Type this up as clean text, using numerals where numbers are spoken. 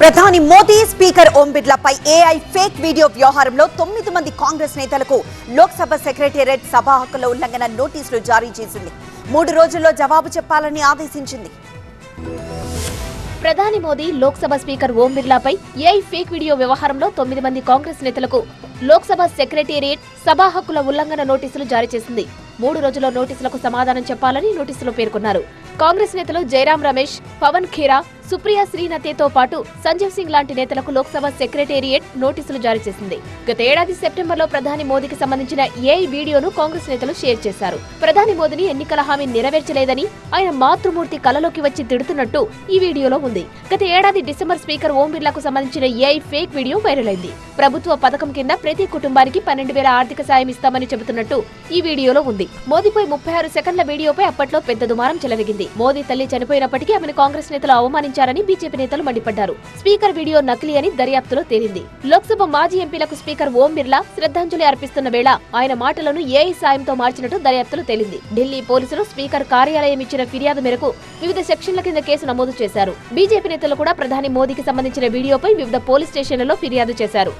ప్రధాని మోదీ స్పీకర్ ఓం బిర్లాపై AI fake video వ్యవహారంలో 9 మంది కాంగ్రెస్ నేతలకు లోక్సభ సెక్రటేరియట్ సభా హక్కుల ఉల్లంఘన నోటీసులు జారీ చేసింది. 3 రోజుల్లో జవాబు చెప్పాలని ఆదేశించింది. ప్రధాని మోదీ లోక్సభ స్పీకర్ ఓం బిర్లాపై ఏఐ ఫేక్ వీడియో వ్యవహారంలో 9 మంది కాంగ్రెస్ నేతలకు లోక్సభ సెక్రటేరియట్ సభా హక్కుల ఉల్లంఘన నోటీసులు జారీ చేసింది. 3 రోజుల్లో నోటీసులకు సమాధానం చెప్పాలని నోటీసులో పేర్కొన్నారు. కాంగ్రెస్ నేతలు జయరాం రమేష్, పవన్ ఖేరా, సుప్రియా శ్రీనాథ్తో పాటు సంజీవ్ సింగ్ లాంటి నేతలకు లోక్సభ సెక్రటేరియట్ నోటీసులు జారీ చేసింది. గత ఏడాది సెప్టెంబర్లో ప్రధాని మోదీకి సంబంధించిన ఏఐ వీడియోను కాంగ్రెస్ నేతలు షేర్ చేశారు. ప్రధాని మోదీని ఎన్నికల హామీ నెరవేర్చలేదని, ఆయన మాతృమూర్తి కలలోకి వచ్చి తిడుతున్నట్టు ఈ వీడియోలో ఉంది. గత ఏడాది డిసెంబర్ స్పీకర్ ఓం బిర్లాకు సంబంధించిన ఏఐ ఫేక్ వీడియో వైరల్ అయింది. ప్రభుత్వ పథకం కింద ప్రతి కుటుంబానికి 12,000 ఆర్థిక సాయం ఇస్తామని చెబుతున్నట్టు ఈ వీడియోలో ఉంది. మోదీపై 36 సెకండ్ల వీడియోపై అప్పట్లో పెద్ద దుమారం చెలరేగింది. మోదీ తల్లి చనిపోయినప్పటికీ ఆమెను కాంగ్రెస్ నేతలు అవమానించారని బీజేపీ నేతలు మండిపడ్డారు. స్పీకర్ వీడియో నకిలీ అని దర్యాప్తులో తేలింది. లోక్సభ మాజీ ఎంపీలకు స్పీకర్ ఓం బిర్లా శ్రద్ధాంజలి అర్పిస్తున్న వేళ ఆయన మాటలను ఏఐ సాయంతో మార్చినట్టు దర్యాప్తులో తేలింది. ఢిల్లీ పోలీసులు స్పీకర్ కార్యాలయం ఇచ్చిన ఫిర్యాదు మేరకు వివిధ సెక్షన్ల కింద కేసు నమోదు చేశారు. బీజేపీ నేతలు కూడా ప్రధాని మోదీకి సంబంధించిన వీడియోపై వివిధ పోలీస్ స్టేషన్లలో ఫిర్యాదు చేశారు.